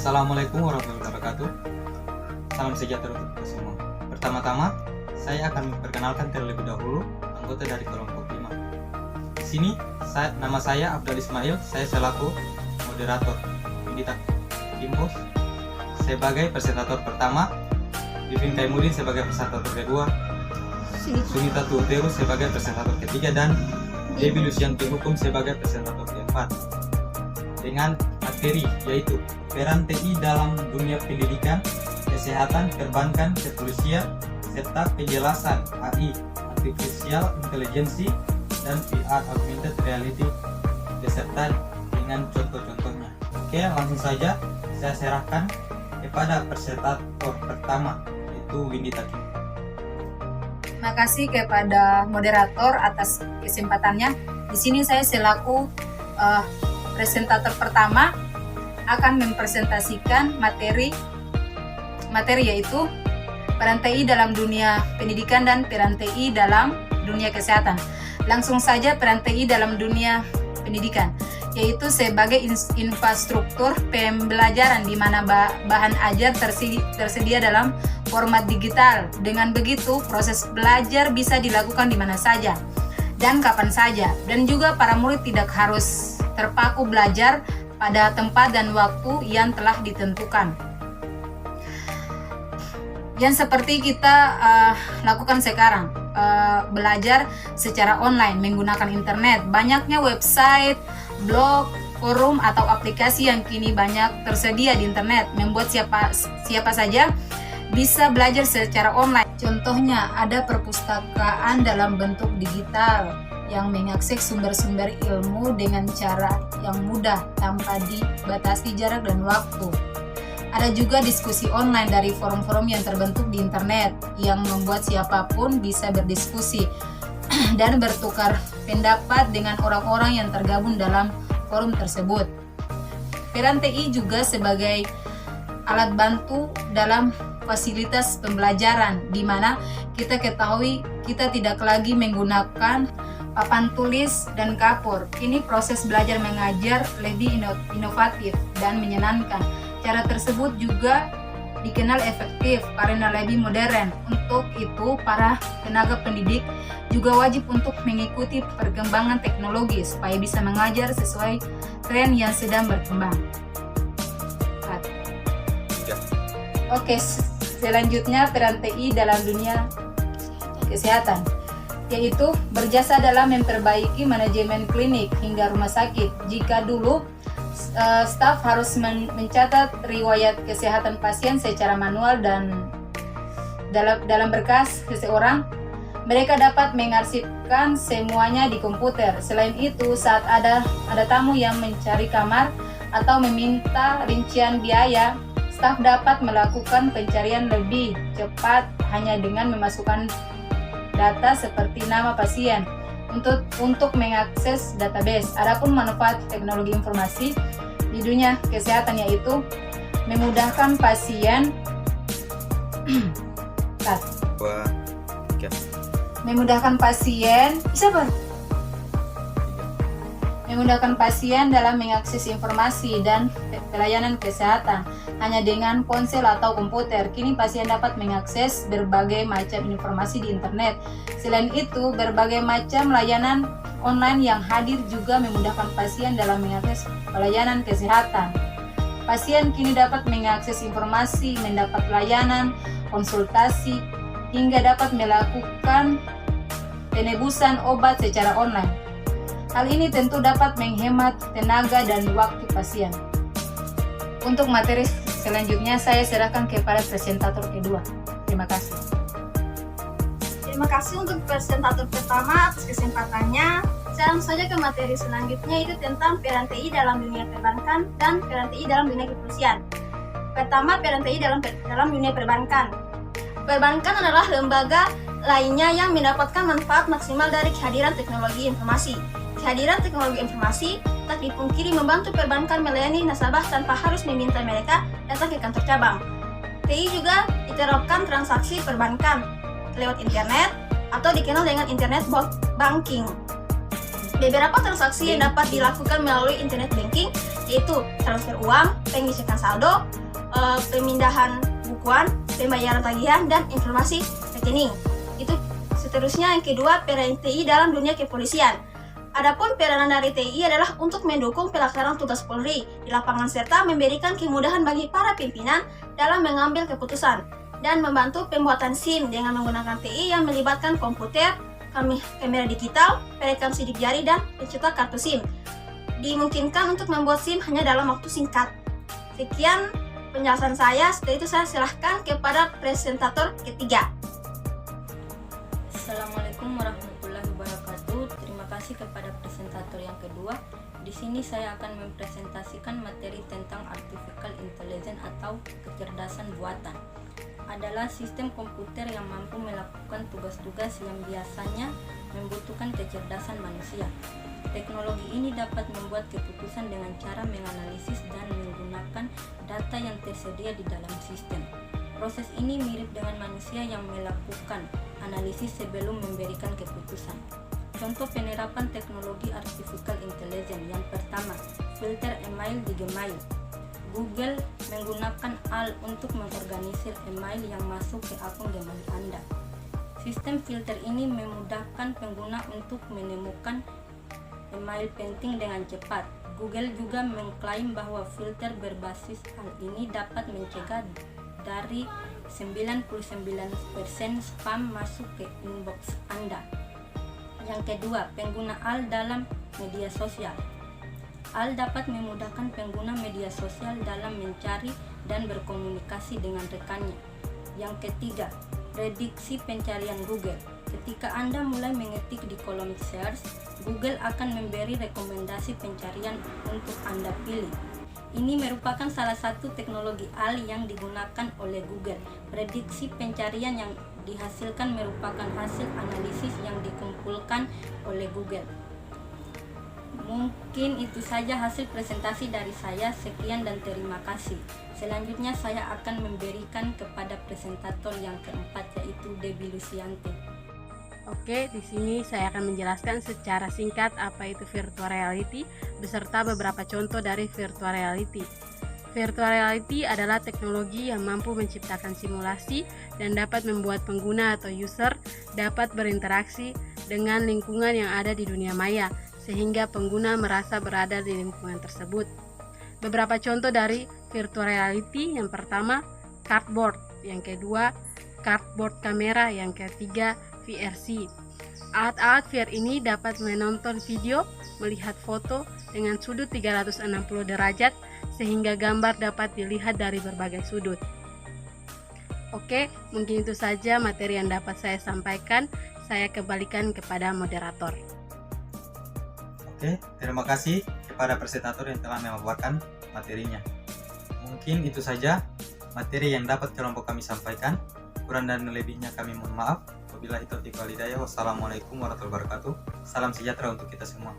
Assalamualaikum warahmatullahi wabarakatuh. Salam sejahtera untuk kita semua. Pertama-tama, saya akan memperkenalkan terlebih dahulu anggota dari kelompok 5. Di sini, nama saya Abdul Ismail. Saya selaku moderator Indita Timpos sebagai presentator pertama, Vivin Kaimudin sebagai presentator kedua, Sunita Tuteru sebagai presentator ketiga, dan Debbie Lucianti Hukum sebagai presentator keempat. Dengan materi yaitu peran TI dalam dunia pendidikan, kesehatan, perbankan, kepolisian, serta penjelasan AI, artificial intelligence, dan VR augmented reality beserta dengan contoh-contohnya. Oke, langsung saja saya serahkan kepada presentator pertama, yaitu Windy Taki. Terima kasih kepada moderator atas kesempatannya. Di sini saya selaku presentator pertama akan mempresentasikan materi yaitu peran TI dalam dunia pendidikan dan peran TI dalam dunia kesehatan. Langsung saja, peran TI dalam dunia pendidikan yaitu sebagai infrastruktur pembelajaran di mana bahan ajar tersedia dalam format digital. Dengan begitu, proses belajar bisa dilakukan di mana saja dan kapan saja, dan juga para murid tidak harus terpaku belajar pada tempat dan waktu yang telah ditentukan. Yang seperti kita lakukan sekarang, belajar secara online menggunakan internet. Banyaknya website, blog, forum, atau aplikasi yang kini banyak tersedia di internet, membuat siapa saja bisa belajar secara online. Contohnya, ada perpustakaan dalam bentuk digital yang mengakses sumber-sumber ilmu dengan cara yang mudah tanpa dibatasi jarak dan waktu. Ada juga diskusi online dari forum-forum yang terbentuk di internet yang membuat siapapun bisa berdiskusi dan bertukar pendapat dengan orang-orang yang tergabung dalam forum tersebut. Peran TI juga sebagai alat bantu dalam fasilitas pembelajaran, di mana kita ketahui kita tidak lagi menggunakan papan tulis dan kapur. Kini proses belajar mengajar lebih inovatif dan menyenangkan. Cara tersebut juga dikenal efektif karena lebih modern. Untuk itu, para tenaga pendidik juga wajib untuk mengikuti perkembangan teknologi supaya bisa mengajar sesuai tren yang sedang berkembang. Oke, selanjutnya peran TI dalam dunia kesehatan, yaitu berjasa dalam memperbaiki manajemen klinik hingga rumah sakit. Jika dulu staf harus mencatat riwayat kesehatan pasien secara manual dan dalam berkas seseorang, mereka dapat mengarsipkan semuanya di komputer. Selain itu, saat ada tamu yang mencari kamar atau meminta rincian biaya, staf dapat melakukan pencarian lebih cepat hanya dengan memasukkan data seperti nama pasien untuk mengakses database. Adapun manfaat teknologi informasi di dunia kesehatan yaitu memudahkan pasien memudahkan pasien dalam mengakses informasi dan pelayanan kesehatan hanya dengan ponsel atau komputer. Kini pasien dapat mengakses berbagai macam informasi di internet. Selain itu, berbagai macam layanan online yang hadir juga memudahkan pasien dalam mengakses pelayanan kesehatan. Pasien kini dapat mengakses informasi, mendapat layanan, konsultasi, hingga dapat melakukan penebusan obat secara online. Hal ini tentu dapat menghemat tenaga dan waktu pasien. Untuk materi selanjutnya saya serahkan kepada presentator kedua. Terima kasih. Terima kasih untuk presentator pertama atas kesempatannya. Saya langsung saja ke materi selanjutnya, yaitu tentang peran TI dalam dunia perbankan dan peran TI dalam dunia kepolisian. Pertama, peran TI dalam dunia perbankan. Perbankan adalah lembaga lainnya yang mendapatkan manfaat maksimal dari kehadiran teknologi informasi. Kehadiran teknologi informasi tak dipungkiri membantu perbankan melayani nasabah tanpa harus meminta mereka datang ke kantor cabang. TI juga diterapkan transaksi perbankan lewat internet atau dikenal dengan internet banking. Beberapa transaksi yang dapat dilakukan melalui internet banking yaitu transfer uang, pengisian saldo, pemindahan bukuan, pembayaran tagihan, dan informasi rekening. Itu seterusnya yang kedua, peran TI dalam dunia kepolisian. Adapun peranan dari TI adalah untuk mendukung pelaksanaan tugas Polri di lapangan serta memberikan kemudahan bagi para pimpinan dalam mengambil keputusan dan membantu pembuatan SIM dengan menggunakan TI yang melibatkan komputer, kamera digital, perekam sidik jari, dan pencetak kartu SIM. Dimungkinkan untuk membuat SIM hanya dalam waktu singkat. Sekian penjelasan saya, setelah itu saya silahkan kepada presentator ketiga. Assalamualaikum warahmatullahi wabarakatuh. Terima kasih kepada presentator yang kedua. Di sini saya akan mempresentasikan materi tentang artificial intelligence atau kecerdasan buatan. Adalah sistem komputer yang mampu melakukan tugas-tugas yang biasanya membutuhkan kecerdasan manusia. Teknologi ini dapat membuat keputusan dengan cara menganalisis dan menggunakan data yang tersedia di dalam sistem. Proses ini mirip dengan manusia yang melakukan analisis sebelum memberikan keputusan. Contoh penerapan teknologi artificial intelligence yang pertama, filter email di Gmail. Google menggunakan AI untuk mengorganisir email yang masuk ke akun Gmail Anda. Sistem filter ini memudahkan pengguna untuk menemukan email penting dengan cepat. Google juga mengklaim bahwa filter berbasis AI ini dapat mencegah dari 99% spam masuk ke inbox Anda. Yang kedua, pengguna AI dalam media sosial. AI dapat memudahkan pengguna media sosial dalam mencari dan berkomunikasi dengan rekannya. Yang ketiga, prediksi pencarian Google. Ketika Anda mulai mengetik di kolom search, Google akan memberi rekomendasi pencarian untuk Anda pilih. Ini merupakan salah satu teknologi AI yang digunakan oleh Google. Prediksi pencarian yang dihasilkan merupakan hasil analisis yang dikumpulkan oleh Google. Mungkin itu saja hasil presentasi dari saya. Sekian dan terima kasih. Selanjutnya saya akan memberikan kepada presentator yang keempat, yaitu Debbie Lucianti. Oke, di sini saya akan menjelaskan secara singkat apa itu virtual reality beserta beberapa contoh dari virtual reality. Virtual reality adalah teknologi yang mampu menciptakan simulasi dan dapat membuat pengguna atau user dapat berinteraksi dengan lingkungan yang ada di dunia maya, sehingga pengguna merasa berada di lingkungan tersebut. Beberapa contoh dari virtual reality, yang pertama, cardboard, yang kedua, cardboard kamera, yang ketiga, VRC. Alat-alat VR ini dapat menonton video, melihat foto dengan sudut 360 derajat sehingga gambar dapat dilihat dari berbagai sudut. Oke, mungkin itu saja materi yang dapat saya sampaikan. Saya kembalikan kepada moderator. Oke, terima kasih kepada presentator yang telah memaparkan materinya. Mungkin itu saja materi yang dapat kelompok kami sampaikan. Kurang dan lebihnya kami mohon maaf. Wabillahi taufiq wal hidayah. Wassalamualaikum warahmatullahi wabarakatuh. Salam sejahtera untuk kita semua.